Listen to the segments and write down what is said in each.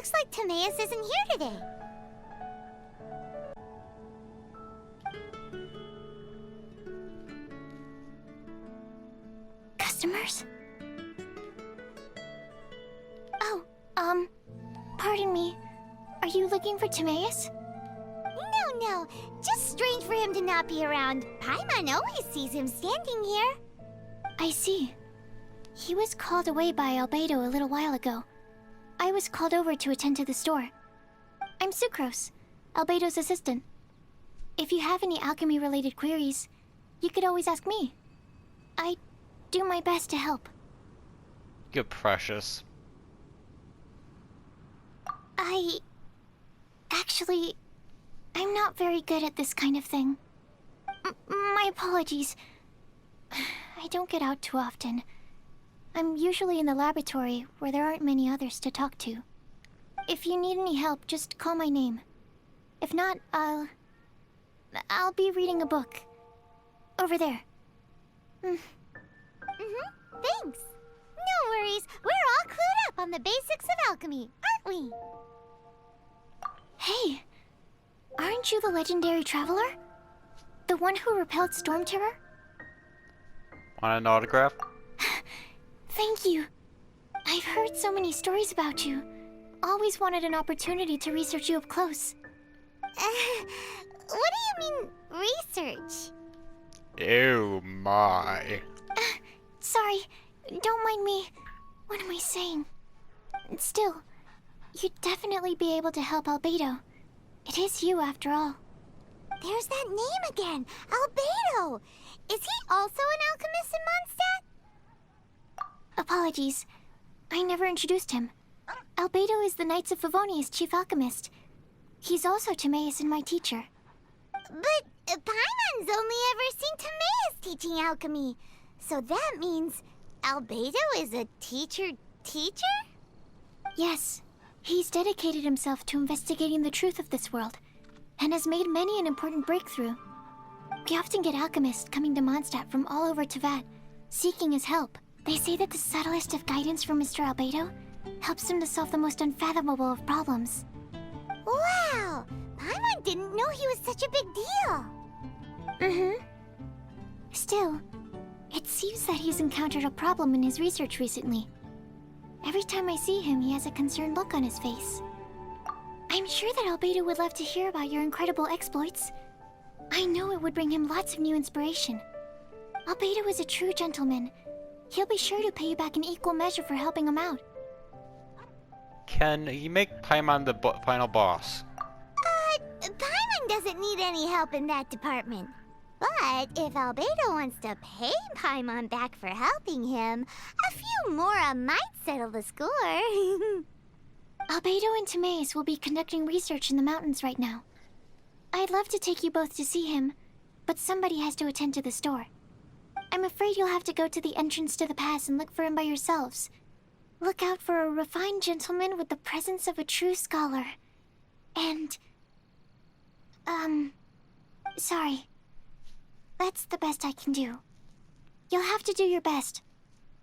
Looks like Timaeus isn't here today. Customers? Oh, pardon me. Are you looking for Timaeus? No. Just strange for him to not be around. Paimon always sees him standing here. I see. He was called away by Albedo a little while ago. I was called over to attend to the store. I'm Sucrose, Albedo's assistant. If you have any alchemy-related queries, you could always ask me. I do my best to help. You're precious. Actually, I'm not very good at this kind of thing. My apologies. I don't get out too often. I'm usually in the laboratory where there aren't many others to talk to. If you need any help, just call my name. If not, I'll be reading a book. Over there. Thanks. No worries. We're all clued up on the basics of alchemy, aren't we? Hey, aren't you the legendary traveler? The one who repelled Storm Terror? Want an autograph? Thank you. I've heard so many stories about you. Always wanted an opportunity to research you up close. What do you mean, research? Oh my. Sorry, don't mind me. What am I saying? Still, you'd definitely be able to help Albedo. It is you, after all. There's that name again, Albedo! Is he also an alchemist in Mondstadt? Apologies. I never introduced him. Albedo is the Knights of Favonia's chief alchemist. He's also Timaeus and my teacher. But Paimon's only ever seen Timaeus teaching alchemy. So that means Albedo is a teacher? Yes. He's dedicated himself to investigating the truth of this world, and has made many an important breakthrough. We often get alchemists coming to Mondstadt from all over Teyvat, seeking his help. They say that the subtlest of guidance from Mr. Albedo helps him to solve the most unfathomable of problems. Wow! Paimon didn't know he was such a big deal! Still, it seems that he's encountered a problem in his research recently. Every time I see him, he has a concerned look on his face. I'm sure that Albedo would love to hear about your incredible exploits. I know it would bring him lots of new inspiration. Albedo is a true gentleman. He'll be sure to pay you back in equal measure for helping him out. Can you make Paimon the final boss? Paimon doesn't need any help in that department. But if Albedo wants to pay Paimon back for helping him, a few more might settle the score. Albedo and Timaeus will be conducting research in the mountains right now. I'd love to take you both to see him, but somebody has to attend to the store. I'm afraid you'll have to go to the entrance to the pass and look for him by yourselves. Look out for a refined gentleman with the presence of a true scholar. And... sorry. That's the best I can do. You'll have to do your best.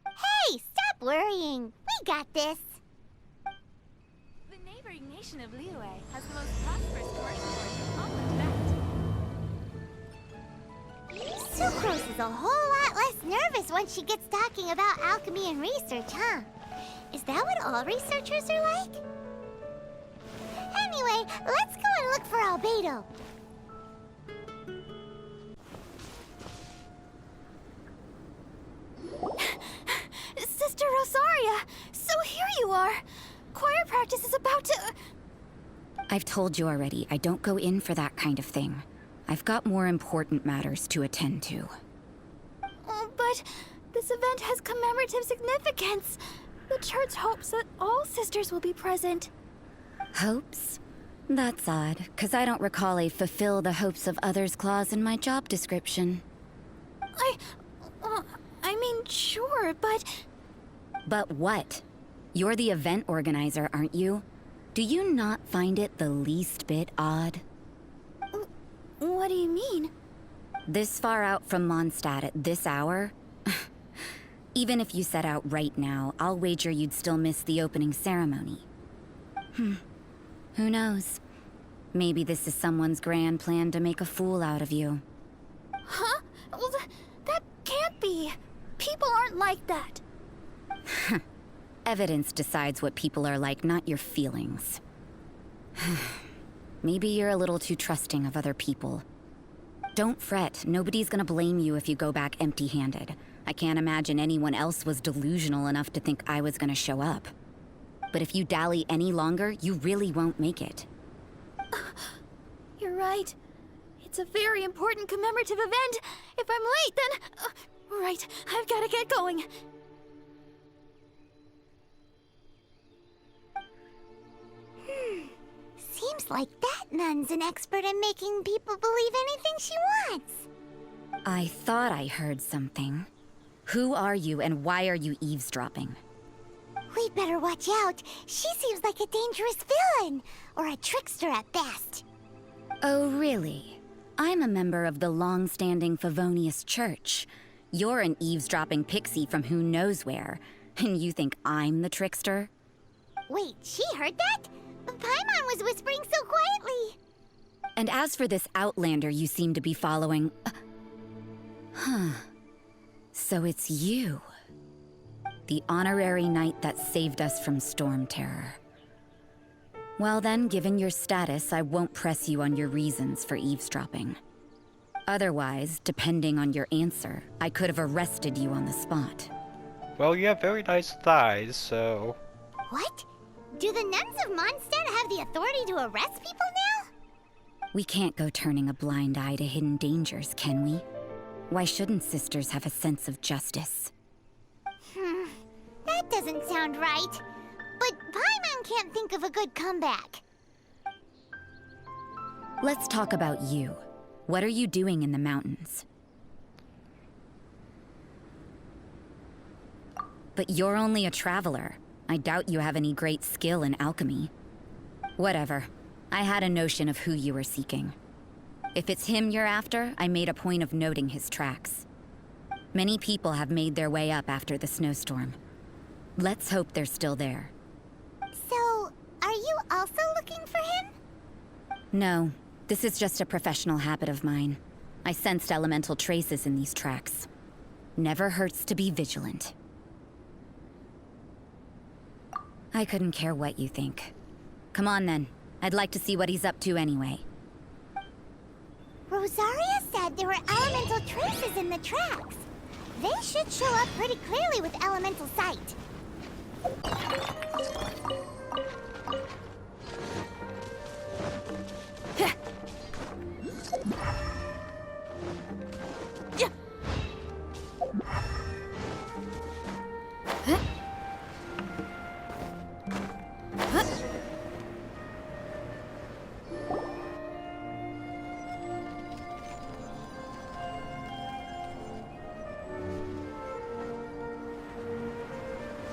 Hey, stop worrying. We got this. The neighboring nation of Liyue has the most prosperous commercial port in all of Teyvat. Sucrose is a whole lot less nervous once she gets talking about alchemy and research, huh? Is that what all researchers are like? Anyway, let's go and look for Albedo. Sister Rosaria! So here you are! Choir practice is about to... I've told you already, I don't go in for that kind of thing. I've got more important matters to attend to. But this event has commemorative significance. The church hopes that all sisters will be present. Hopes? That's odd, 'cause I don't recall a fulfill the hopes of others clause in my job description. I mean, sure, but... But what? You're the event organizer, aren't you? Do you not find it the least bit odd? What do you mean? This far out from Mondstadt at this hour? Even if you set out right now, I'll wager you'd still miss the opening ceremony. Who knows? Maybe this is someone's grand plan to make a fool out of you. Huh? Well, that can't be. People aren't like that. Evidence decides what people are like, not your feelings. Maybe you're a little too trusting of other people. Don't fret, nobody's gonna blame you if you go back empty-handed. I can't imagine anyone else was delusional enough to think I was gonna show up. But if you dally any longer, you really won't make it. You're right. It's a very important commemorative event. If I'm late, then... right, I've gotta get going. Seems like that nun's an expert in making people believe anything she wants. I thought I heard something. Who are you and why are you eavesdropping? We'd better watch out. She seems like a dangerous villain, or a trickster at best. Oh, really? I'm a member of the long-standing Favonius Church. You're an eavesdropping pixie from who knows where, and you think I'm the trickster? Wait, she heard that? Paimon was whispering so quietly. And as for this outlander you seem to be following... So it's you. The honorary knight that saved us from storm terror. Well then, given your status, I won't press you on your reasons for eavesdropping. Otherwise, depending on your answer, I could have arrested you on the spot. Well, you have very nice thighs, so... What? Do the nuns of Mondstadt have the authority to arrest people now? We can't go turning a blind eye to hidden dangers, can we? Why shouldn't sisters have a sense of justice? That doesn't sound right. But Paimon can't think of a good comeback. Let's talk about you. What are you doing in the mountains? But you're only a traveler. I doubt you have any great skill in alchemy. Whatever. I had a notion of who you were seeking. If it's him you're after, I made a point of noting his tracks. Many people have made their way up after the snowstorm. Let's hope they're still there. So, are you also looking for him? No, this is just a professional habit of mine. I sensed elemental traces in these tracks. Never hurts to be vigilant. I couldn't care what you think. Come on then. I'd like to see what he's up to anyway. Rosaria said there were elemental traces in the tracks. They should show up pretty clearly with elemental sight.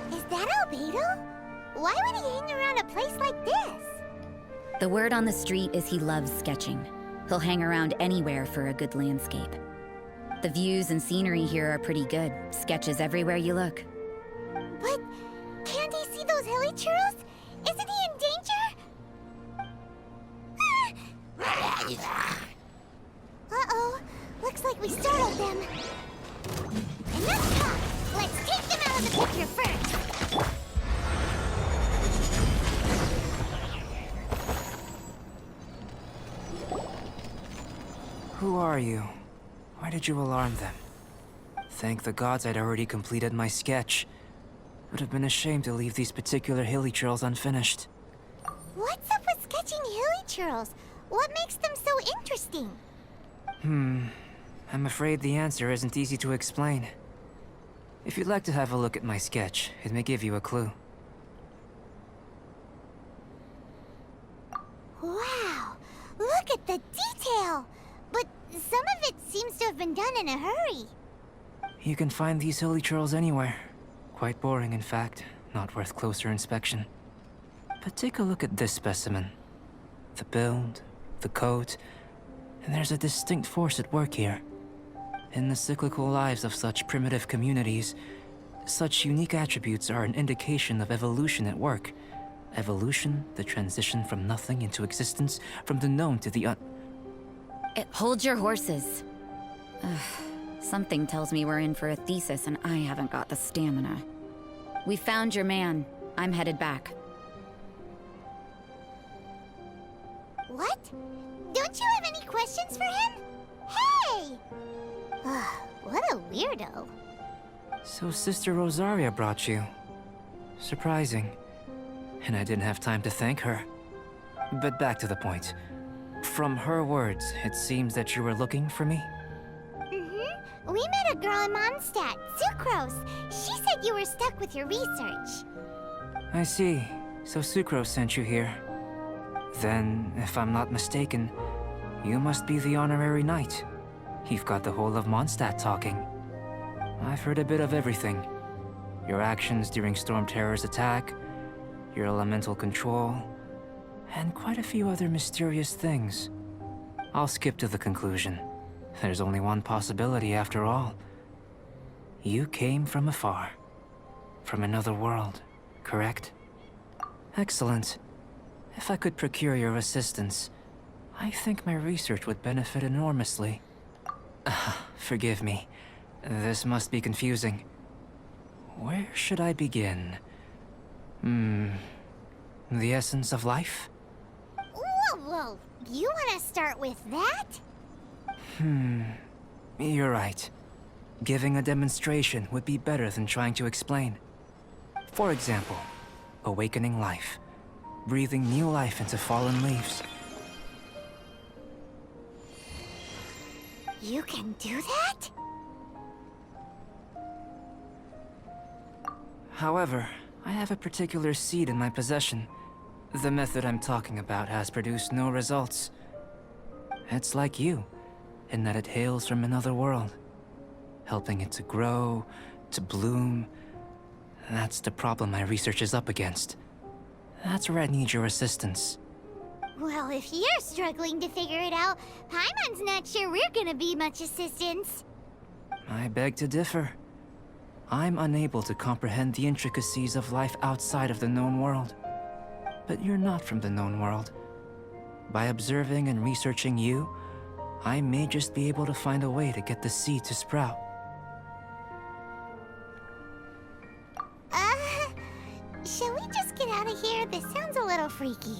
Is that Albedo? Why would he hang around a place like this? The word on the street is he loves sketching. He'll hang around anywhere for a good landscape. The views and scenery here are pretty good. Sketches everywhere you look. But can't he see those hilly churros? Isn't he in danger? Uh-oh. Looks like we startled them. Enough talk! Let's take them out of the picture first! Who are you? Why did you alarm them? Thank the gods I'd already completed my sketch. Would have been ashamed to leave these particular hilly trails unfinished. What's up with sketching hilly churros? What makes them so interesting? I'm afraid the answer isn't easy to explain. If you'd like to have a look at my sketch, it may give you a clue. Wow! Look at the detail! But some of it seems to have been done in a hurry. You can find these hilly trails anywhere. Quite boring, in fact. Not worth closer inspection. But take a look at this specimen. The build, the coat, and there's a distinct force at work here. In the cyclical lives of such primitive communities, such unique attributes are an indication of evolution at work. Evolution, the transition from nothing into existence, from the known to the Hold your horses. Ugh, something tells me we're in for a thesis and I haven't got the stamina. We found your man. I'm headed back. What? Don't you have any questions for him? Hey! What a weirdo. So Sister Rosaria brought you. Surprising. And I didn't have time to thank her. But back to the point. From her words, it seems that you were looking for me? Mm-hmm. We met a girl in Mondstadt, Sucrose. She said you were stuck with your research. I see. So Sucrose sent you here. Then, if I'm not mistaken, you must be the honorary knight. You've got the whole of Mondstadt talking. I've heard a bit of everything. Your actions during Storm Terror's attack, your elemental control, and quite a few other mysterious things. I'll skip to the conclusion. There's only one possibility after all. You came from afar. From another world, correct? Excellent. If I could procure your assistance, I think my research would benefit enormously. Forgive me. This must be confusing. Where should I begin? The essence of life? Whoa. You want to start with that? You're right. Giving a demonstration would be better than trying to explain. For example, awakening life. Breathing new life into fallen leaves. You can do that? However, I have a particular seed in my possession. The method I'm talking about has produced no results. It's like you, in that it hails from another world. Helping it to grow, to bloom. That's the problem my research is up against. That's where I need your assistance. Well, if you're struggling to figure it out, Paimon's not sure we're gonna be much assistance. I beg to differ. I'm unable to comprehend the intricacies of life outside of the known world. But you're not from the known world. By observing and researching you, I may just be able to find a way to get the seed to sprout. Shall we just get out of here? This sounds a little freaky.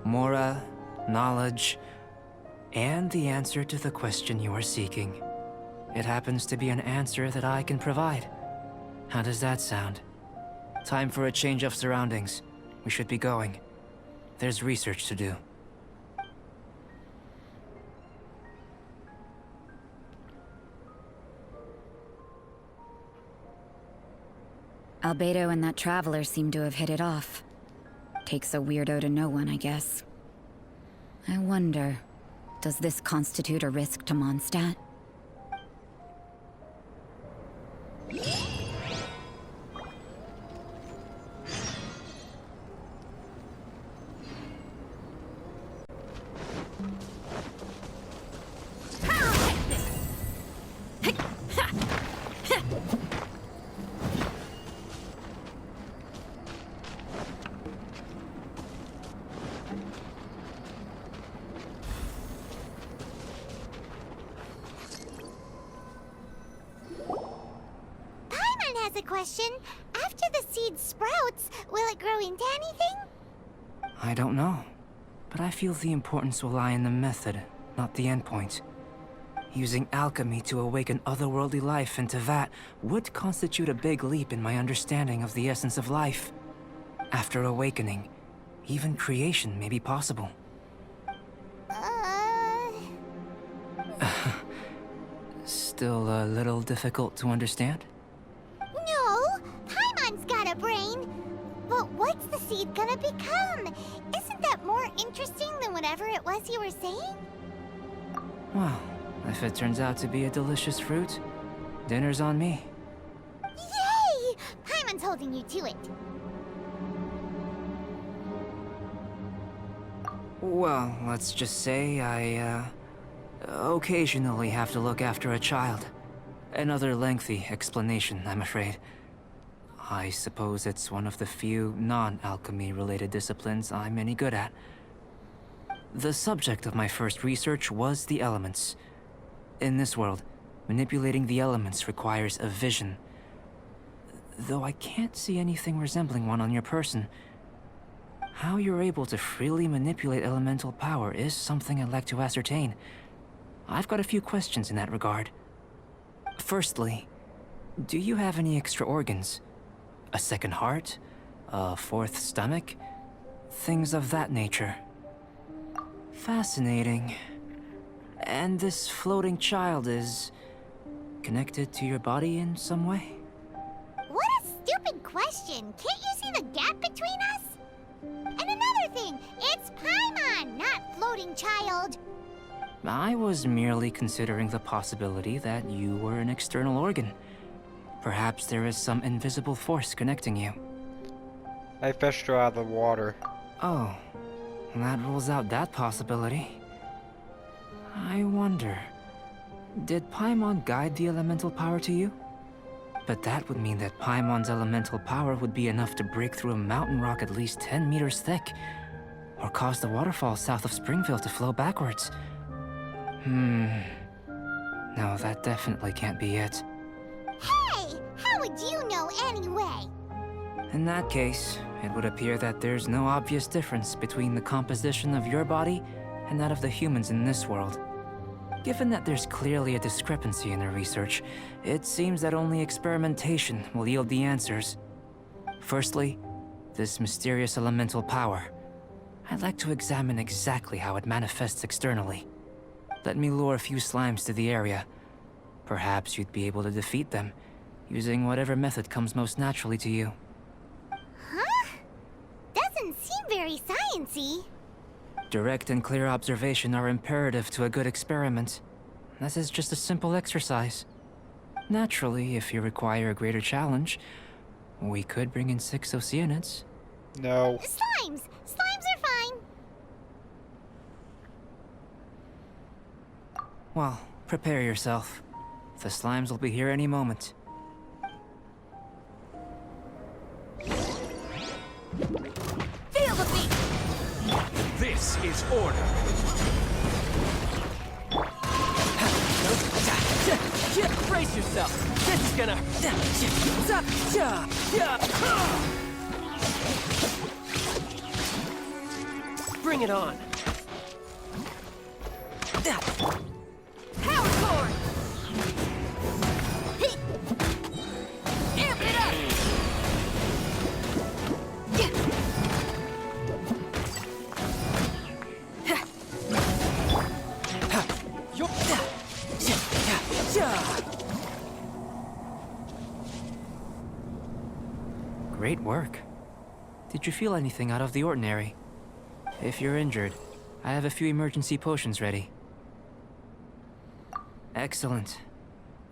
Mora, knowledge, and the answer to the question you are seeking. It happens to be an answer that I can provide. How does that sound? Time for a change of surroundings. We should be going. There's research to do. Albedo and that traveler seem to have hit it off. Takes a weirdo to know one, I guess. I wonder, does this constitute a risk to Mondstadt? Paimon has a question. After the seed sprouts, will it grow into anything? I don't know, but I feel the importance will lie in the method, not the endpoint. Using alchemy to awaken otherworldly life into that would constitute a big leap in my understanding of the essence of life. After awakening, even creation may be possible. Still a little difficult to understand? No, Paimon's got a brain. But what's the seed gonna become? Isn't that more interesting than whatever it was you were saying? Well, if it turns out to be a delicious fruit, dinner's on me. Yay! Paimon's holding you to it. Well, let's just say I, occasionally have to look after a child. Another lengthy explanation, I'm afraid. I suppose it's one of the few non-alchemy related disciplines I'm any good at. The subject of my first research was the elements. In this world, manipulating the elements requires a vision. Though I can't see anything resembling one on your person. How you're able to freely manipulate elemental power is something I'd like to ascertain. I've got a few questions in that regard. Firstly, do you have any extra organs? A second heart? A fourth stomach? Things of that nature. Fascinating. And this floating child is connected to your body in some way? What a stupid question! Can't you see the gap between us? And another thing, it's Paimon, not floating child. I was merely considering the possibility that you were an external organ. Perhaps there is some invisible force connecting you. I fished her out of the water. Oh, that rules out that possibility. I wonder, did Paimon guide the elemental power to you? But that would mean that Paimon's elemental power would be enough to break through a mountain rock at least 10 meters thick, or cause the waterfall south of Springville to flow backwards. No, that definitely can't be it. Hey, how would you know anyway? In that case, it would appear that there's no obvious difference between the composition of your body and that of the humans in this world. Given that there's clearly a discrepancy in the research, it seems that only experimentation will yield the answers. Firstly, this mysterious elemental power. I'd like to examine exactly how it manifests externally. Let me lure a few slimes to the area. Perhaps you'd be able to defeat them, using whatever method comes most naturally to you. Huh? Doesn't seem very sciencey. Direct and clear observation are imperative to a good experiment. This is just a simple exercise. Naturally, if you require a greater challenge, we could bring in 6 Oceanids. No. Slimes! Slimes are fine! Well, prepare yourself. The slimes will be here any moment. Feel the beat! This is order. Brace yourself. This is gonna. Bring it on. Power cord! Amp it up! Great work. Did you feel anything out of the ordinary? If you're injured, I have a few emergency potions ready. Excellent.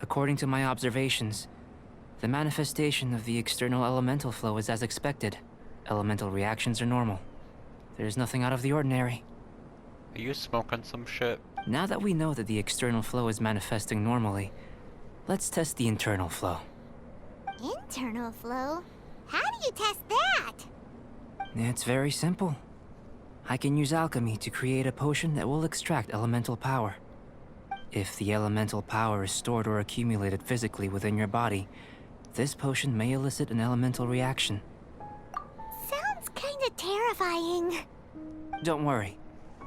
According to my observations, the manifestation of the external elemental flow is as expected. Elemental reactions are normal. There's nothing out of the ordinary. Are you smoking some shit? Now that we know that the external flow is manifesting normally, let's test the internal flow. Internal flow? How do you test that? It's very simple. I can use alchemy to create a potion that will extract elemental power. If the elemental power is stored or accumulated physically within your body, this potion may elicit an elemental reaction. Sounds kinda terrifying. Don't worry.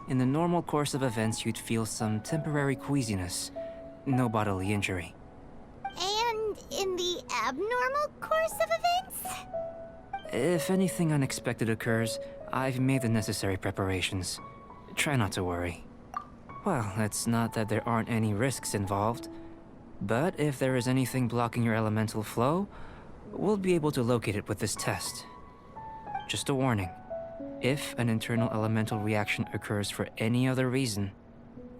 In the normal course of events, you'd feel some temporary queasiness. No bodily injury. And in the abnormal course of events? If anything unexpected occurs, I've made the necessary preparations. Try not to worry. Well, it's not that there aren't any risks involved. But if there is anything blocking your elemental flow, we'll be able to locate it with this test. Just a warning. If an internal elemental reaction occurs for any other reason,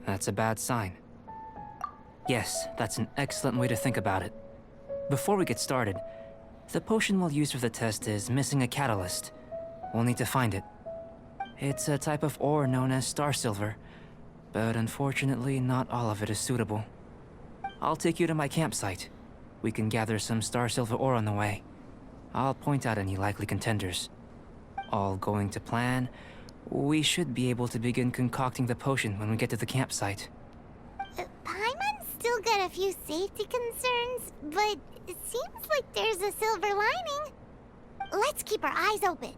that's a bad sign. Yes, that's an excellent way to think about it. Before we get started, the potion we'll use for the test is missing a catalyst. We'll need to find it. It's a type of ore known as star silver, but unfortunately not all of it is suitable. I'll take you to my campsite. We can gather some star silver ore on the way. I'll point out any likely contenders. All going to plan, we should be able to begin concocting the potion when we get to the campsite. Paimon's still got a few safety concerns, but it seems like there's a silver lining. Let's keep our eyes open.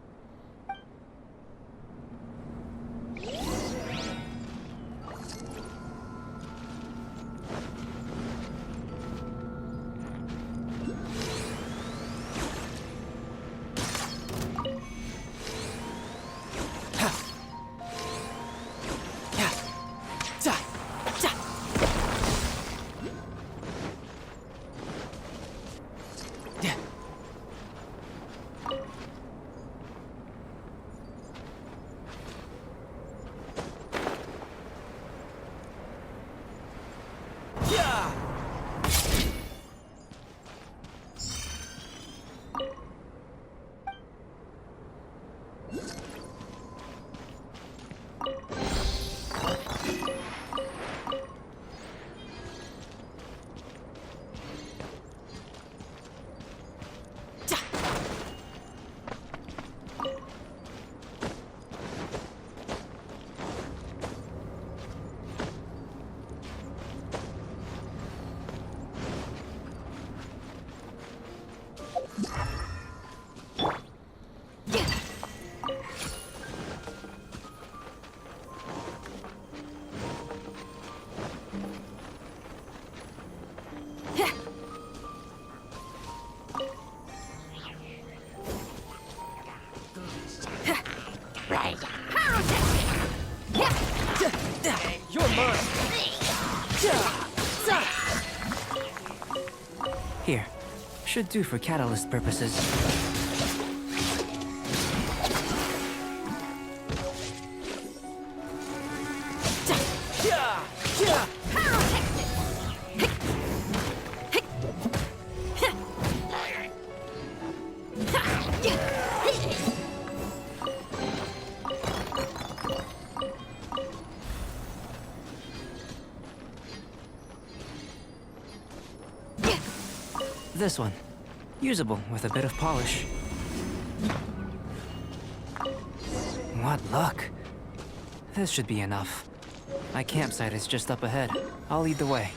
You're mine. Here. Should do for catalyst purposes. This one. Usable with a bit of polish. What luck. This should be enough. My campsite is just up ahead. I'll lead the way.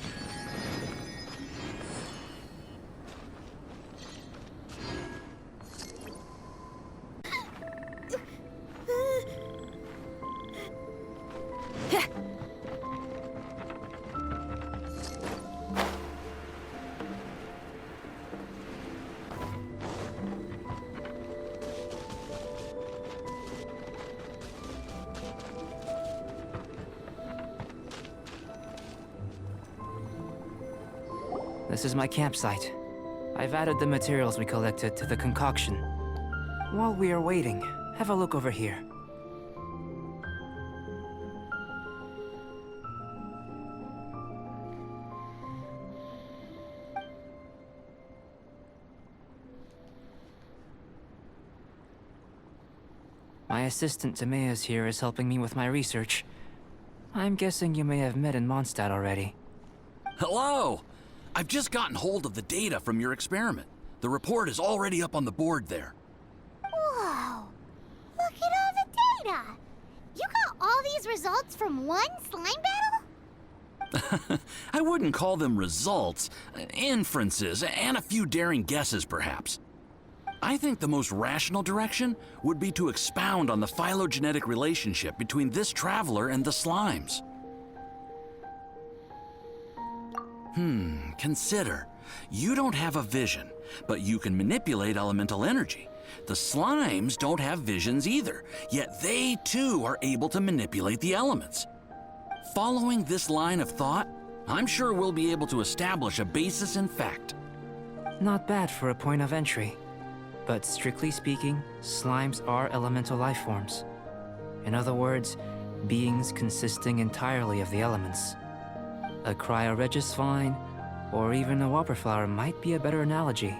This is my campsite. I've added the materials we collected to the concoction. While we are waiting, have a look over here. My assistant Tamea's here is helping me with my research. I'm guessing you may have met in Mondstadt already. Hello! I've just gotten hold of the data from your experiment. The report is already up on the board there. Whoa! Look at all the data! You got all these results from one slime battle? I wouldn't call them results, inferences, and a few daring guesses perhaps. I think the most rational direction would be to expound on the phylogenetic relationship between this traveler and the slimes. Consider. You don't have a vision, but you can manipulate elemental energy. The slimes don't have visions either, yet they too are able to manipulate the elements. Following this line of thought, I'm sure we'll be able to establish a basis in fact. Not bad for a point of entry. But strictly speaking, slimes are elemental life forms. In other words, beings consisting entirely of the elements. A cryoregis vine, or even a wildflower might be a better analogy.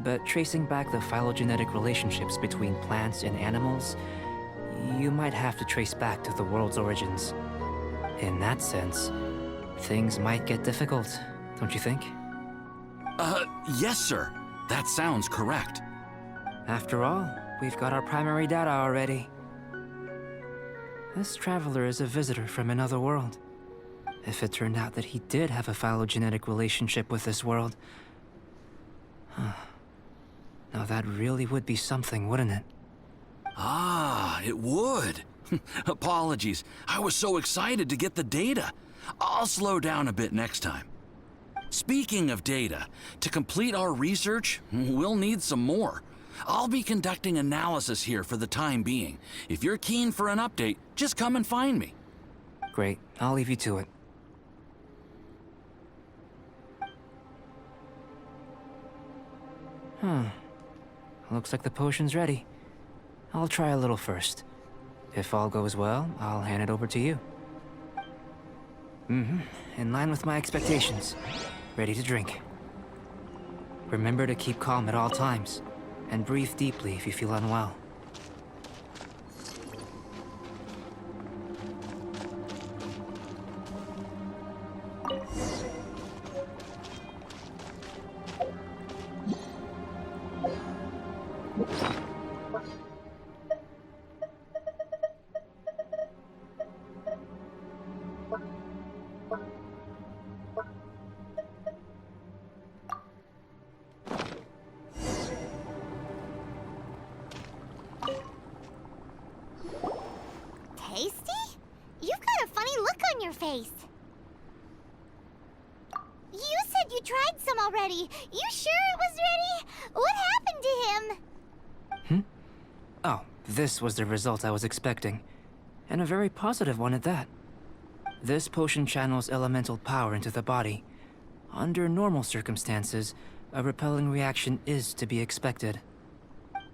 But tracing back the phylogenetic relationships between plants and animals, you might have to trace back to the world's origins. In that sense, things might get difficult, don't you think? Yes, sir. That sounds correct. After all, we've got our primary data already. This traveler is a visitor from another world. If it turned out that he did have a phylogenetic relationship with this world... Now that really would be something, wouldn't it? Ah, it would. Apologies. I was so excited to get the data. I'll slow down a bit next time. Speaking of data, to complete our research, we'll need some more. I'll be conducting analysis here for the time being. If you're keen for an update, just come and find me. Great. I'll leave you to it. Looks like the potion's ready. I'll try a little first. If all goes well, I'll hand it over to you. In line with my expectations. Ready to drink. Remember to keep calm at all times, and breathe deeply if you feel unwell. Tasty? You've got a funny look on your face. You said you tried some already. You sure it was ready? What happened to him? Oh, this was the result I was expecting. And a very positive one at that. This potion channels elemental power into the body. Under normal circumstances, a repelling reaction is to be expected.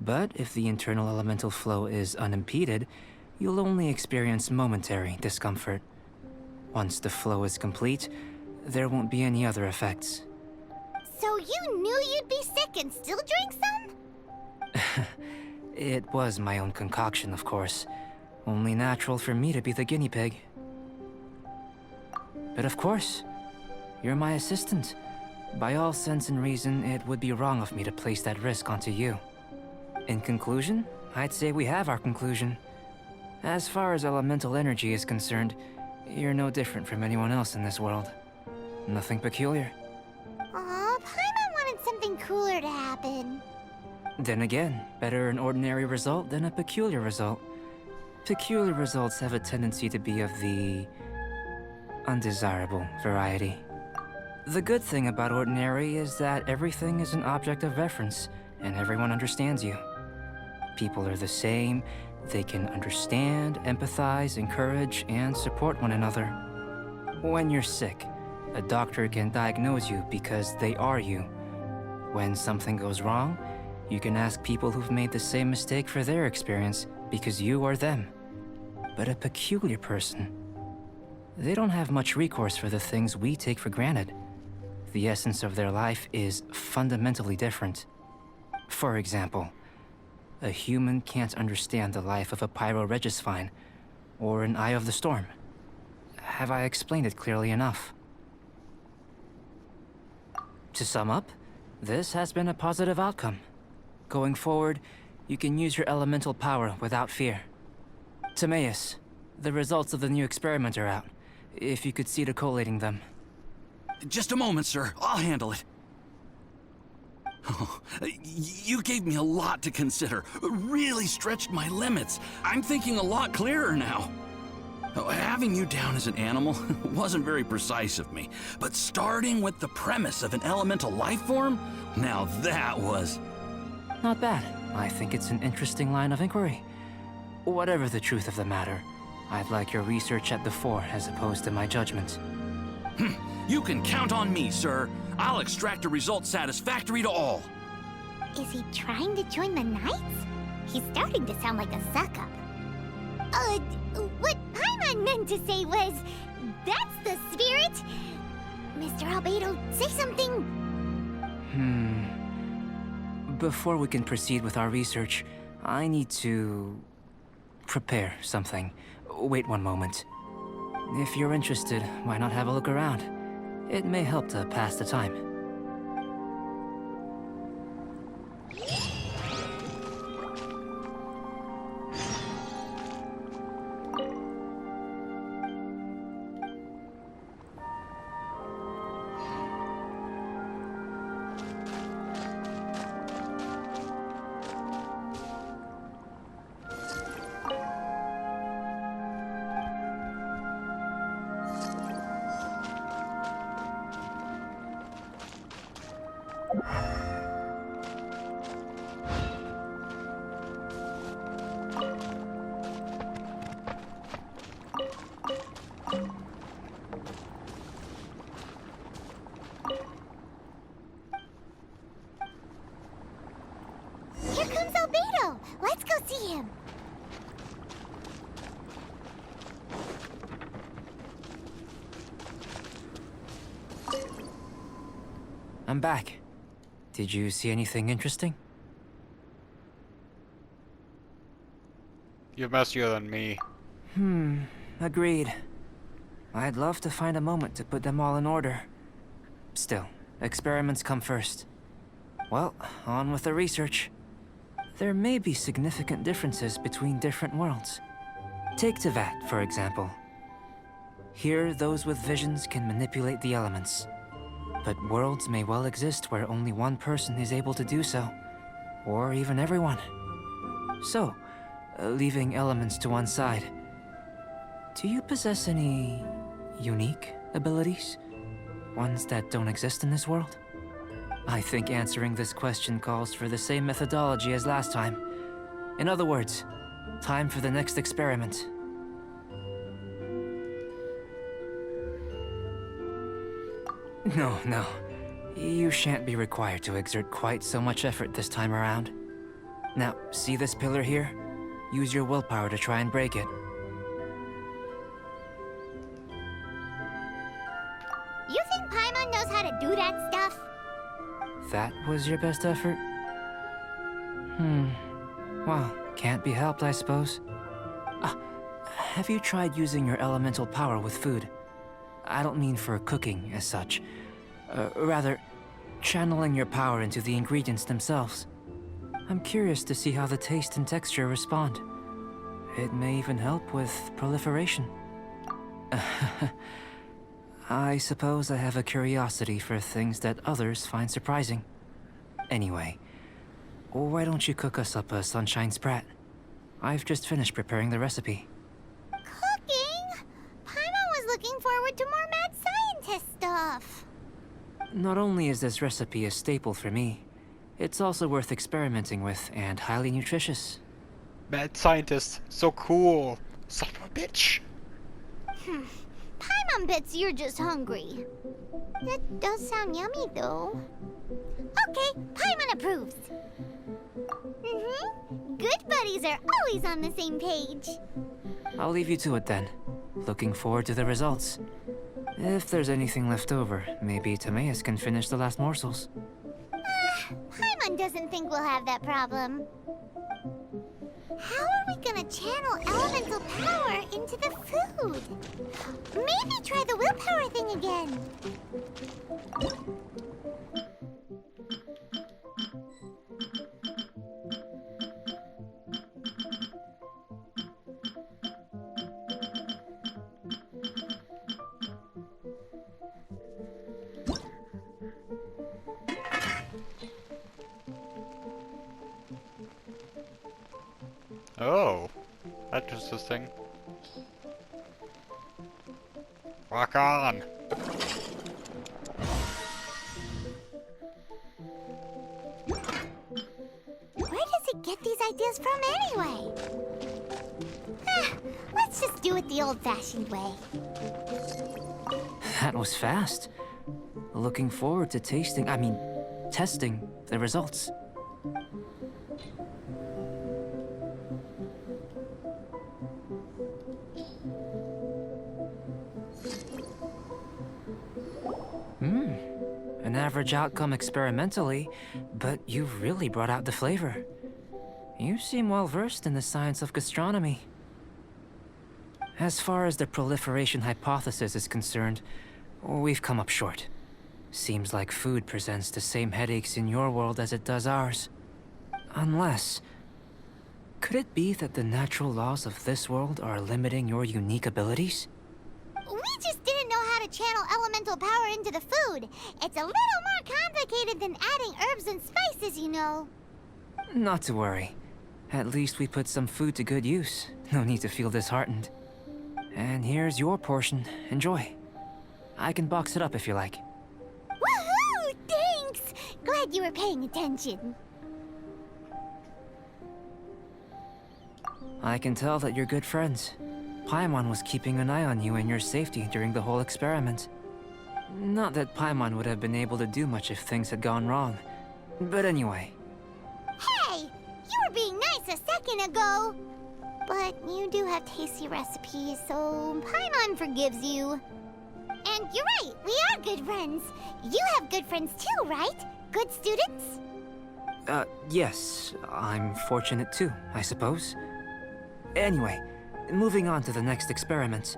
But if the internal elemental flow is unimpeded, you'll only experience momentary discomfort. Once the flow is complete, there won't be any other effects. So you knew you'd be sick and still drank some? It was my own concoction, of course. Only natural for me to be the guinea pig. But of course, you're my assistant. By all sense and reason, it would be wrong of me to place that risk onto you. In conclusion, I'd say we have our conclusion. As far as elemental energy is concerned, you're no different from anyone else in this world. Nothing peculiar. Aw, Paimon wanted something cooler to happen. Then again, better an ordinary result than a peculiar result. Peculiar results have a tendency to be of the undesirable variety. The good thing about ordinary is that everything is an object of reference, and everyone understands you. People are the same. They can understand, empathize, encourage, and support one another. When you're sick, a doctor can diagnose you because they are you. When something goes wrong, you can ask people who've made the same mistake for their experience because you are them. But a peculiar person, they don't have much recourse for the things we take for granted. The essence of their life is fundamentally different. For example, a human can't understand the life of a pyroregisvine or an eye of the storm. Have I explained it clearly enough? To sum up, this has been a positive outcome. Going forward, you can use your elemental power without fear. Timaeus, the results of the new experiment are out. If you could see to collating them. Just a moment, sir. I'll handle it. Oh, you gave me a lot to consider. Really stretched my limits. I'm thinking a lot clearer now. Having you down as an animal wasn't very precise of me, but starting with the premise of an elemental life form, now that was... Not bad. I think it's an interesting line of inquiry. Whatever the truth of the matter, I'd like your research at the fore as opposed to my judgment. You can count on me, sir. I'll extract a result satisfactory to all. Is he trying to join the Knights? He's starting to sound like a suck-up. What Paimon meant to say was, that's the spirit. Mr. Albedo, say something. Before we can proceed with our research, I need to... prepare something. Wait one moment. If you're interested, why not have a look around? It may help to pass the time. Here comes Albedo. Let's go see him. I'm back. Did you see anything interesting? You're messier than me. Agreed. I'd love to find a moment to put them all in order. Still, experiments come first. Well, on with the research. There may be significant differences between different worlds. Take Tevat, for example. Here, those with visions can manipulate the elements. But worlds may well exist where only one person is able to do so. Or even everyone. So, leaving elements to one side, do you possess any unique abilities? Ones that don't exist in this world? I think answering this question calls for the same methodology as last time. In other words, time for the next experiment. No. You shan't be required to exert quite so much effort this time around. Now, see this pillar here? Use your willpower to try and break it. You think Paimon knows how to do that stuff? That was your best effort? Well, can't be helped, I suppose. Have you tried using your elemental power with food? I don't mean for cooking as such. Rather, channeling your power into the ingredients themselves. I'm curious to see how the taste and texture respond. It may even help with proliferation. I suppose I have a curiosity for things that others find surprising. Anyway, why don't you cook us up a sunshine sprat? I've just finished preparing the recipe. Cooking? Paimon was looking forward to more mad scientist stuff. Not only is this recipe a staple for me, it's also worth experimenting with and highly nutritious. Mad scientist, so cool. Son of a bitch. Paimon bets you're just hungry. That does sound yummy, though. Okay, Paimon approves. Good buddies are always on the same page. I'll leave you to it then. Looking forward to the results. If there's anything left over, maybe Timaeus can finish the last morsels. Paimon doesn't think we'll have that problem. How are we gonna channel elemental power into the food? Maybe try the willpower thing again. Oh, that's interesting. Rock on. Where does it get these ideas from anyway? Let's just do it the old-fashioned way. That was fast. Looking forward to testing the results. An average outcome experimentally, but you've really brought out the flavor. You seem well versed in the science of gastronomy. As far as the proliferation hypothesis is concerned, we've come up short. Seems like food presents the same headaches in your world as it does ours. Unless... could it be that the natural laws of this world are limiting your unique abilities? We just didn't know how to channel elemental power into the food. It's a little more complicated than adding herbs and spices, you know. Not to worry. At least we put some food to good use. No need to feel disheartened. And here's your portion. Enjoy. I can box it up if you like. Woohoo! Thanks! Glad you were paying attention. I can tell that you're good friends. Paimon was keeping an eye on you and your safety during the whole experiment. Not that Paimon would have been able to do much if things had gone wrong. But anyway. Hey! You were being nice a second ago! But you do have tasty recipes, so Paimon forgives you. And you're right, we are good friends. You have good friends too, right? Good students? Yes. I'm fortunate too, I suppose. Anyway, moving on to the next experiment.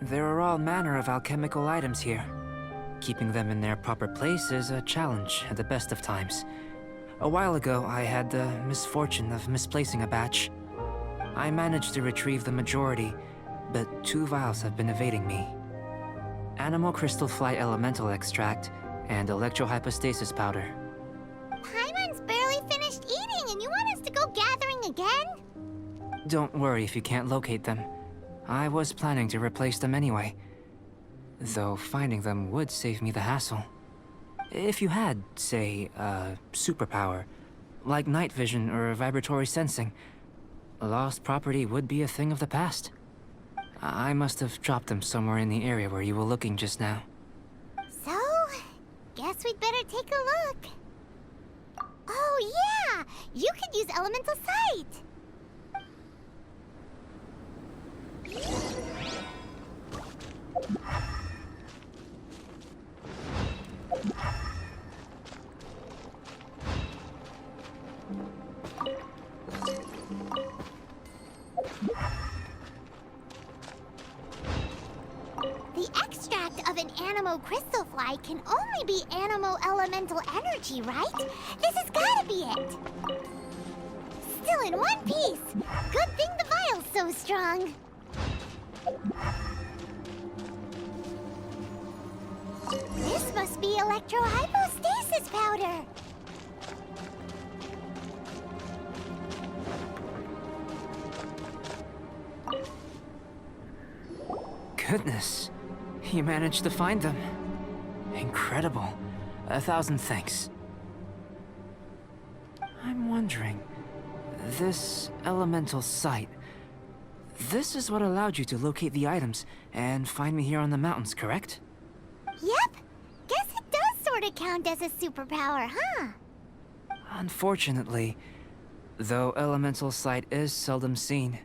There are all manner of alchemical items here. Keeping them in their proper place is a challenge at the best of times. A while ago, I had the misfortune of misplacing a batch. I managed to retrieve the majority, but 2 vials have been evading me. Animal crystal fly elemental extract and electrohypostasis powder. Paimon's barely finished eating and you want us to go gathering again? Don't worry if you can't locate them. I was planning to replace them anyway. Though finding them would save me the hassle. If you had, say, a superpower, like night vision or vibratory sensing, lost property would be a thing of the past. I must have dropped them somewhere in the area where you were looking just now. So, guess we'd better take a look. Oh yeah! You could use elemental sight! The extract of an animo crystal fly can only be animo elemental energy, right? This has gotta be it! Still in one piece! Good thing the vial's so strong! This must be electrohypostasis powder! Goodness, you managed to find them. Incredible. 1,000 thanks. I'm wondering, this elemental sight, this is what allowed you to locate the items and find me here on the mountains, correct? Yep. Guess it does sort of count as a superpower, huh? Unfortunately, though elemental sight is seldom seen,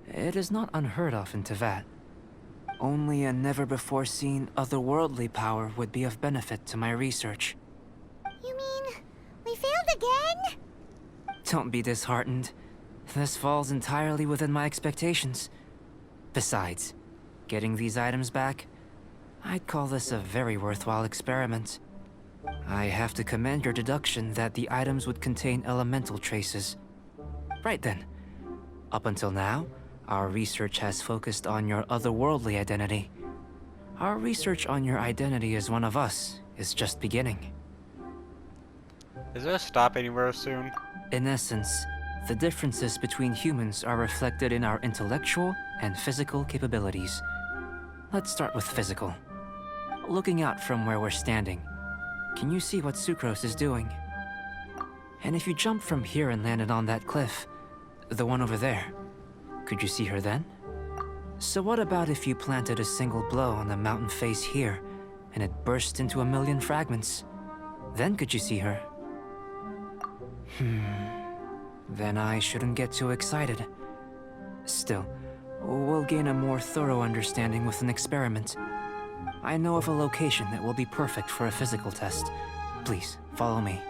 it is not unheard of in Teyvat. Only a never-before-seen otherworldly power would be of benefit to my research. You mean, we failed again? Don't be disheartened. This falls entirely within my expectations. Besides, getting these items back, I'd call this a very worthwhile experiment. I have to commend your deduction that the items would contain elemental traces. Right then. Up until now, our research has focused on your otherworldly identity. Our research on your identity as one of us is just beginning. Is there a stop anywhere soon? In essence, the differences between humans are reflected in our intellectual and physical capabilities. Let's start with physical. Looking out from where we're standing, can you see what Sucrose is doing? And if you jumped from here and landed on that cliff, the one over there, could you see her then? So what about if you planted a single blow on the mountain face here, and it burst into 1,000,000 fragments? Then could you see her? Then I shouldn't get too excited. Still, we'll gain a more thorough understanding with an experiment. I know of a location that will be perfect for a physical test. Please, follow me.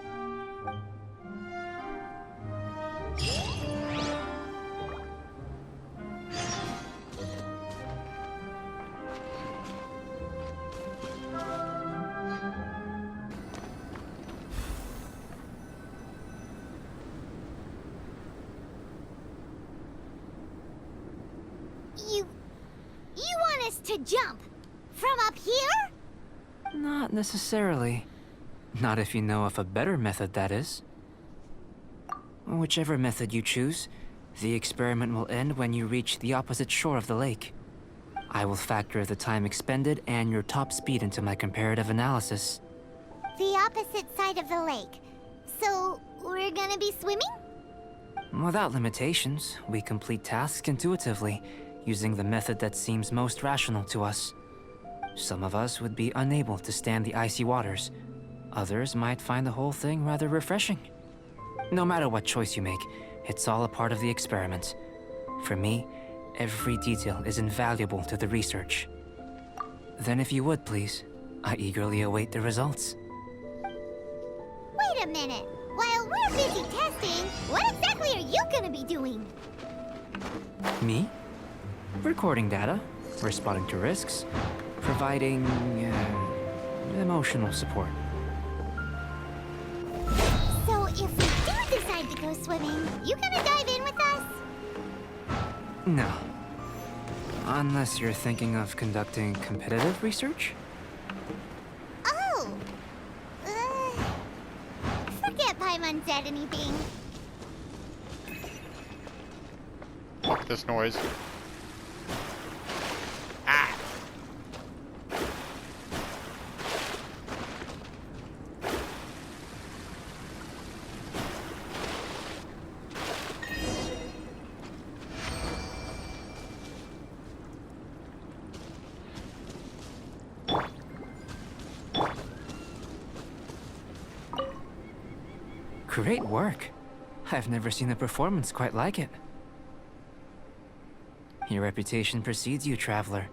You want us to jump? From up here? Not necessarily. Not if you know of a better method, that is. Whichever method you choose, the experiment will end when you reach the opposite shore of the lake. I will factor the time expended and your top speed into my comparative analysis. The opposite side of the lake. So, we're gonna be swimming? Without limitations, we complete tasks intuitively, using the method that seems most rational to us. Some of us would be unable to stand the icy waters. Others might find the whole thing rather refreshing. No matter what choice you make, it's all a part of the experiment. For me, every detail is invaluable to the research. Then if you would, please, I eagerly await the results. Wait a minute. While we're busy testing, what exactly are you gonna be doing? Me? Recording data, responding to risks, providing emotional support. So if we do decide to go swimming, you gonna dive in with us? No. Unless you're thinking of conducting competitive research? Oh! Forget Paimon said anything. Fuck this noise. Ah! Great work. I've never seen a performance quite like it. Your reputation precedes you, Traveler.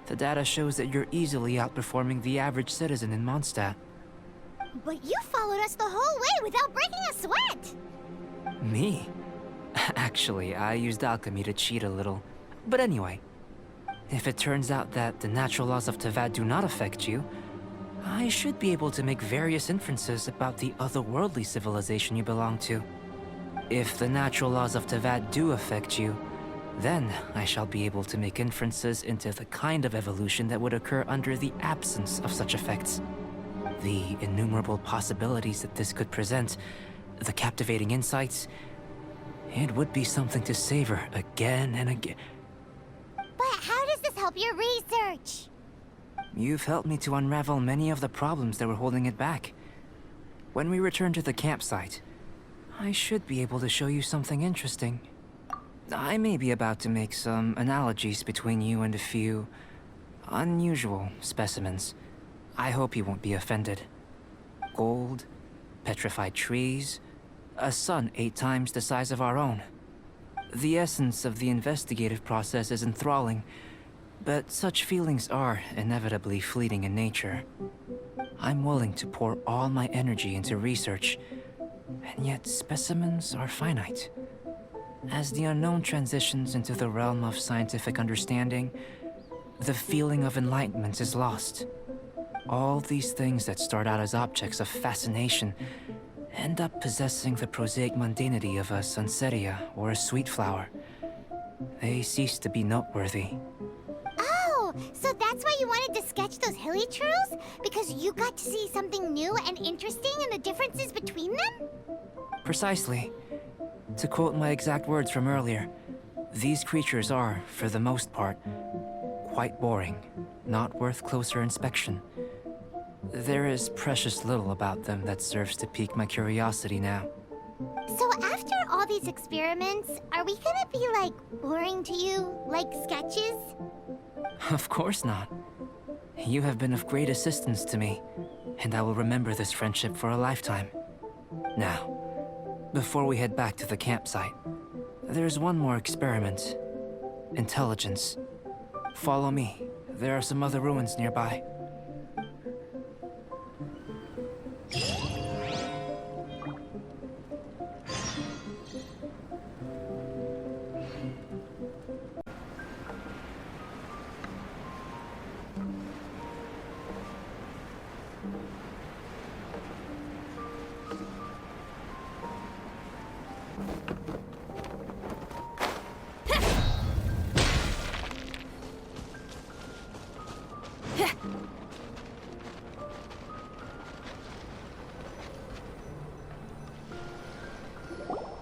The data shows that you're easily outperforming the average citizen in Mondstadt. But you followed us the whole way without breaking a sweat! Me? Actually, I used alchemy to cheat a little. But anyway, if it turns out that the natural laws of Tavad do not affect you, I should be able to make various inferences about the otherworldly civilization you belong to. If the natural laws of Tavad do affect you, then I shall be able to make inferences into the kind of evolution that would occur under the absence of such effects. The innumerable possibilities that this could present, the captivating insights, it would be something to savor again and again. But how does this help your research? You've helped me to unravel many of the problems that were holding it back. When we return to the campsite, I should be able to show you something interesting. I may be about to make some analogies between you and a few unusual specimens. I hope you won't be offended. Gold, petrified trees, a sun 8 times the size of our own. The essence of the investigative process is enthralling, but such feelings are inevitably fleeting in nature. I'm willing to pour all my energy into research, and yet specimens are finite. As the unknown transitions into the realm of scientific understanding, the feeling of enlightenment is lost. All these things that start out as objects of fascination end up possessing the prosaic mundanity of a sunsetia or a sweet flower. They cease to be noteworthy. Oh, so that's why you wanted to sketch those hilly churls? Because you got to see something new and interesting in the differences between them? Precisely. To quote my exact words from earlier, these creatures are, for the most part, quite boring, not worth closer inspection. There is precious little about them that serves to pique my curiosity now. So after all these experiments, are we gonna be, like, boring to you? Like sketches? Of course not. You have been of great assistance to me, and I will remember this friendship for a lifetime. Now, before we head back to the campsite, there's one more experiment. Intelligence. Follow me. There are some other ruins nearby.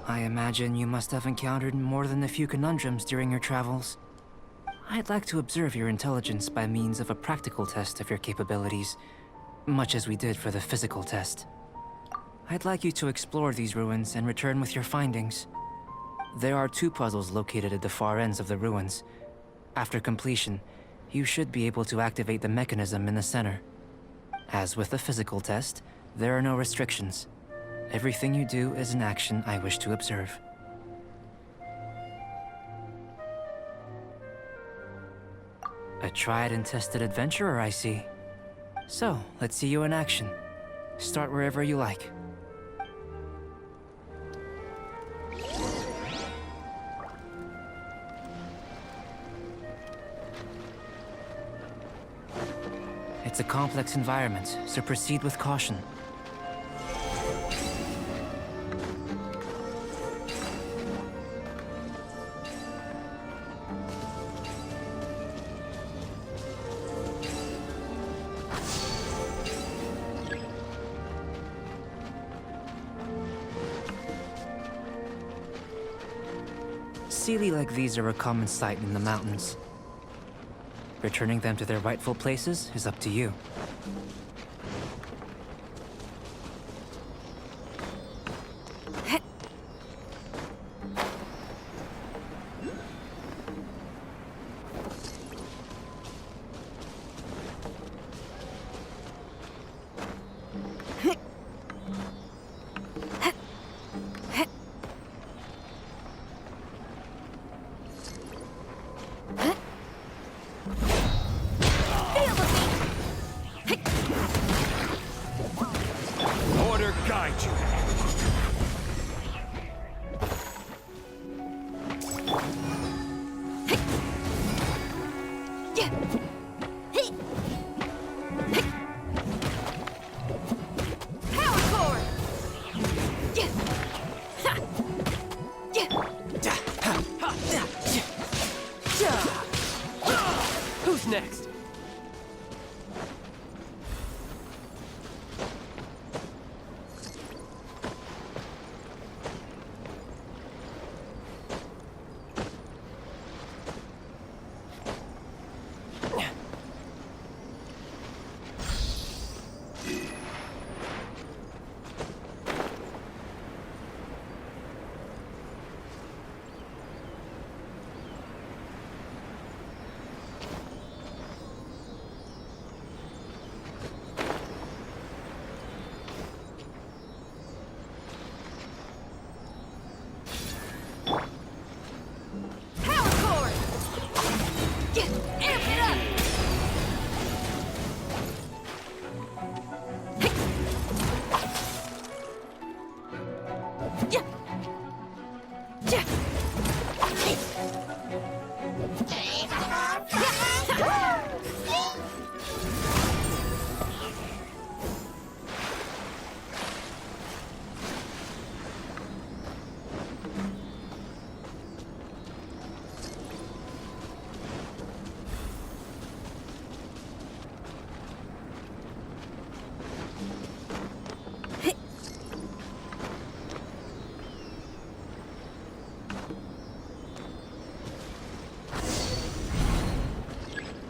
I imagine you must have encountered more than a few conundrums during your travels. I'd like to observe your intelligence by means of a practical test of your capabilities. much as we did for the physical test. I'd like you to explore these ruins and return with your findings. There are 2 puzzles located at the far ends of the ruins. After completion, you should be able to activate the mechanism in the center. As with the physical test, there are no restrictions. Everything you do is an action I wish to observe. A tried and tested adventurer, I see. So, let's see you in action. Start wherever you like. It's a complex environment, so proceed with caution. Sealy like these are a common sight in the mountains. Returning them to their rightful places is up to you. Order guide you. Who's next?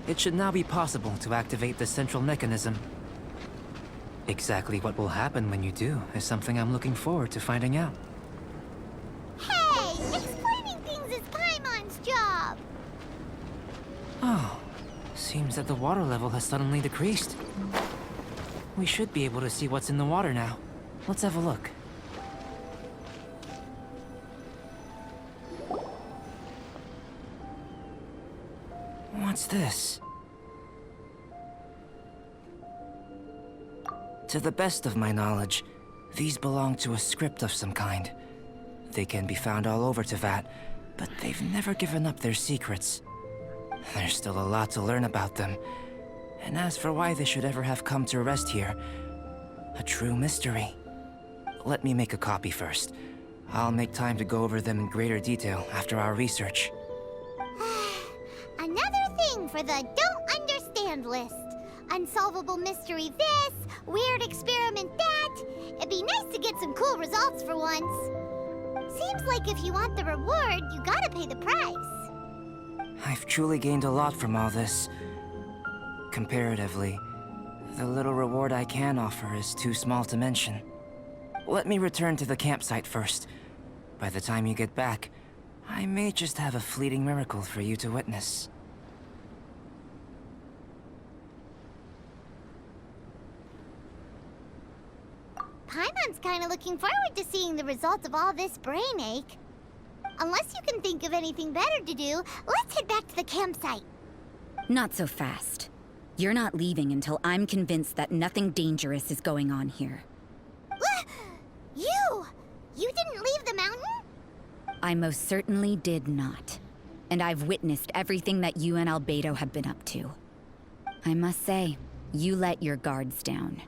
It should now be possible to activate the central mechanism. Exactly what will happen when you do is something I'm looking forward to finding out. Hey! Explaining things is Paimon's job! Oh, seems that the water level has suddenly decreased. We should be able to see what's in the water now. Let's have a look. What's this? To the best of my knowledge, these belong to a script of some kind. They can be found all over Teyvat, but they've never given up their secrets. There's still a lot to learn about them. And as for why they should ever have come to rest here, a true mystery. Let me make a copy first. I'll make time to go over them in greater detail after our research. Another thing for the don't understand list. Unsolvable mystery this, weird experiment that. It'd be nice to get some cool results for once. Seems like if you want the reward, you gotta pay the price. I've truly gained a lot from all this. Comparatively, the little reward I can offer is too small to mention. Let me return to the campsite first. By the time you get back, I may just have a fleeting miracle for you to witness. Paimon's kinda looking forward to seeing the results of all this brain ache. Unless you can think of anything better to do, let's head back to the campsite. Not so fast. You're not leaving until I'm convinced that nothing dangerous is going on here. You! You didn't leave the mountain? I most certainly did not. And I've witnessed everything that you and Albedo have been up to. I must say, you let your guards down.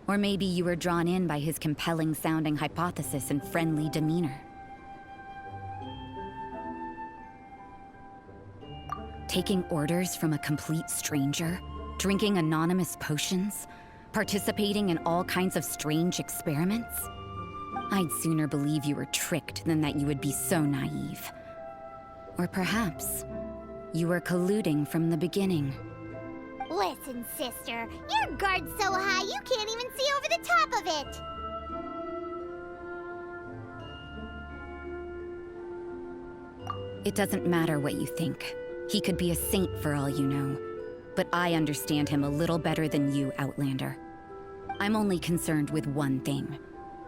Or maybe you were drawn in by his compelling-sounding hypothesis and friendly demeanor. Taking orders from a complete stranger, drinking anonymous potions, participating in all kinds of strange experiments? I'd sooner believe you were tricked than that you would be so naive. Or perhaps, you were colluding from the beginning. Listen, sister, your guard's so high you can't even see over the top of it! It doesn't matter what you think. He could be a saint for all you know. But I understand him a little better than you, Outlander. I'm only concerned with one thing.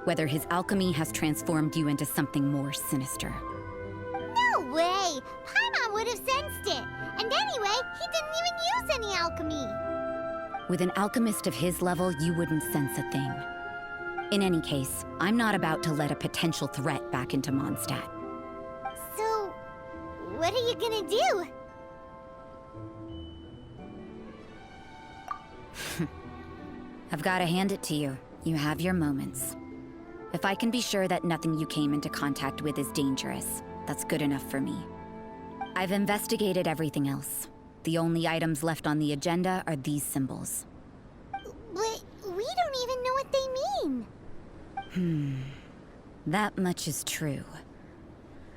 Whether his alchemy has transformed you into something more sinister. No way! Paimon would have sensed it! And anyway, he didn't even use any alchemy! With an alchemist of his level, you wouldn't sense a thing. In any case, I'm not about to let a potential threat back into Mondstadt. So, what are you gonna do? I've gotta hand it to you. You have your moments. If I can be sure that nothing you came into contact with is dangerous, that's good enough for me. I've investigated everything else. The only items left on the agenda are these symbols. But we don't even know what they mean. That much is true.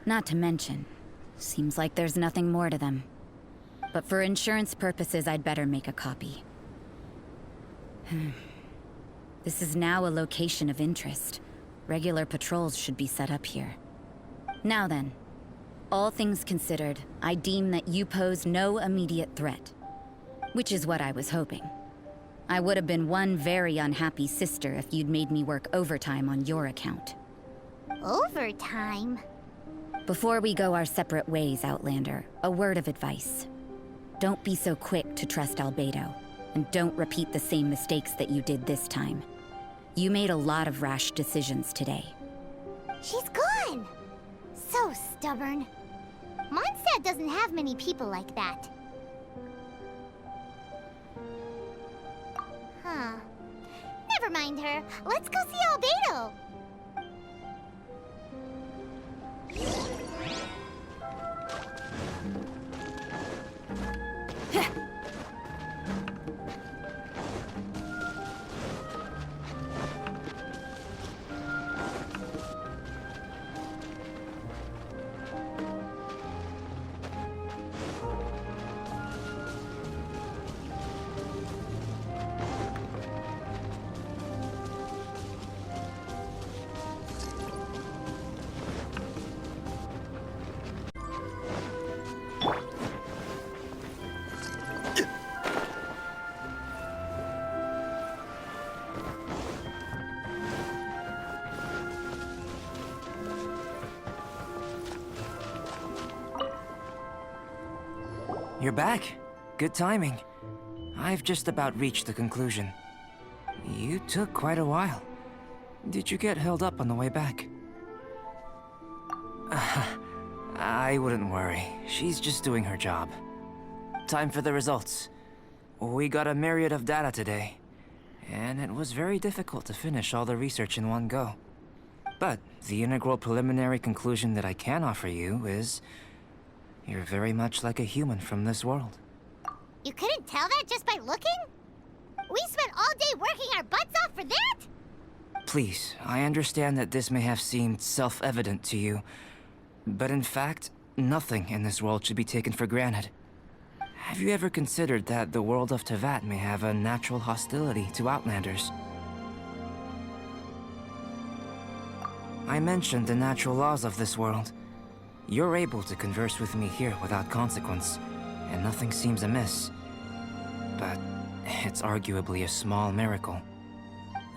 Not to mention, seems like there's nothing more to them. But for insurance purposes, I'd better make a copy. This is now a location of interest. Regular patrols should be set up here. Now then, all things considered, I deem that you pose no immediate threat. Which is what I was hoping. I would have been one very unhappy sister if you'd made me work overtime on your account. Overtime? Before we go our separate ways, Outlander, a word of advice. Don't be so quick to trust Albedo, and don't repeat the same mistakes that you did this time. You made a lot of rash decisions today. She's gone! So stubborn. Mondstadt doesn't have many people like that. Huh. Never mind her. Let's go see Albedo. You're back. Good timing. I've just about reached the conclusion. You took quite a while. Did you get held up on the way back? I wouldn't worry. She's just doing her job. Time for the results. We got a myriad of data today, and it was very difficult to finish all the research in one go. But the integral preliminary conclusion that I can offer you is you're very much like a human from this world. You couldn't tell that just by looking? We spent all day working our butts off for that? Please, I understand that this may have seemed self-evident to you, but in fact, nothing in this world should be taken for granted. Have you ever considered that the world of Teyvat may have a natural hostility to Outlanders? I mentioned the natural laws of this world. You're able to converse with me here without consequence, and nothing seems amiss. But it's arguably a small miracle.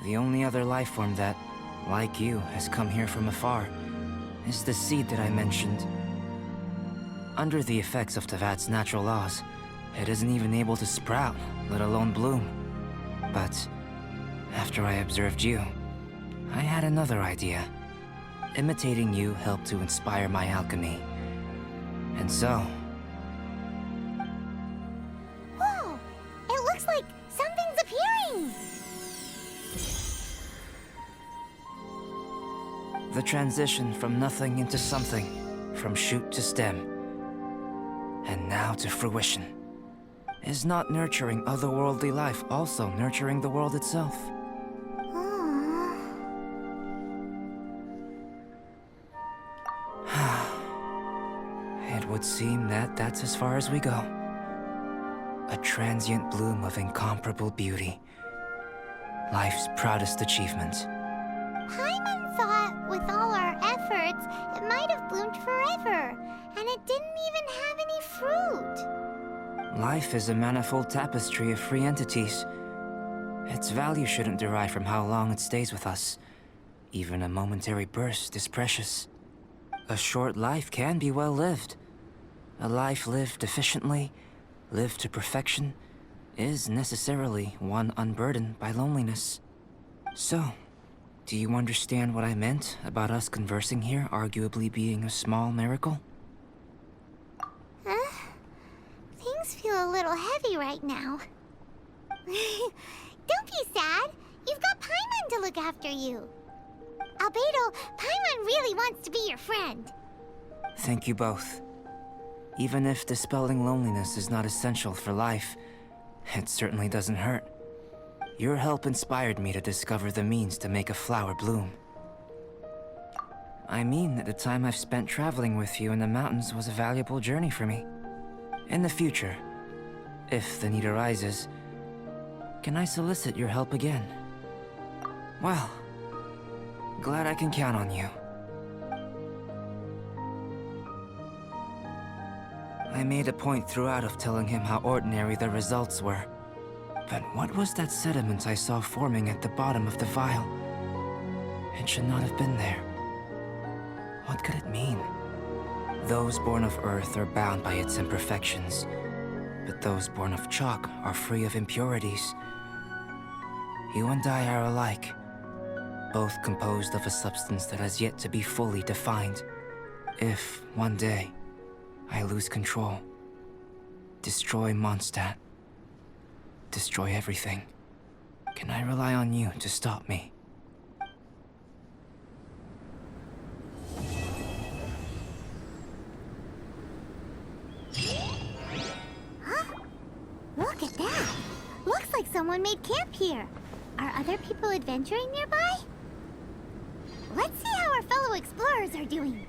The only other life form that, like you, has come here from afar is the seed that I mentioned. Under the effects of Teyvat's natural laws, it isn't even able to sprout, let alone bloom. But after I observed you, I had another idea. Imitating you helped to inspire my alchemy. And so... Whoa! It looks like something's appearing! the transition from nothing into something, from shoot to stem, and now to fruition. Is not nurturing otherworldly life also nurturing the world itself? It would seem that that's as far as we go. A transient bloom of incomparable beauty. Life's proudest achievement. Paimon thought with all our efforts, it might have bloomed forever, and it didn't even have any fruit. Life is a manifold tapestry of free entities. Its value shouldn't derive from how long it stays with us. Even a momentary burst is precious. A short life can be well lived. A life lived efficiently, lived to perfection, is necessarily one unburdened by loneliness. So, do you understand what I meant about us conversing here arguably being a small miracle? Things feel a little heavy right now. Don't be sad. You've got Paimon to look after you. Albedo, Paimon really wants to be your friend. Thank you both. Even if dispelling loneliness is not essential for life, it certainly doesn't hurt. Your help inspired me to discover the means to make a flower bloom. I mean that the time I've spent traveling with you in the mountains was a valuable journey for me. In the future, if the need arises, can I solicit your help again? Well, glad I can count on you. I made a point throughout of telling him how ordinary the results were. But what was that sediment I saw forming at the bottom of the vial? It should not have been there. What could it mean? Those born of Earth are bound by its imperfections, but those born of chalk are free of impurities. You and I are alike, both composed of a substance that has yet to be fully defined. If, one day, I lose control, destroy Mondstadt, destroy everything, can I rely on you to stop me? Look at that. Looks like someone made camp here. Are other people adventuring nearby? Let's see how our fellow explorers are doing.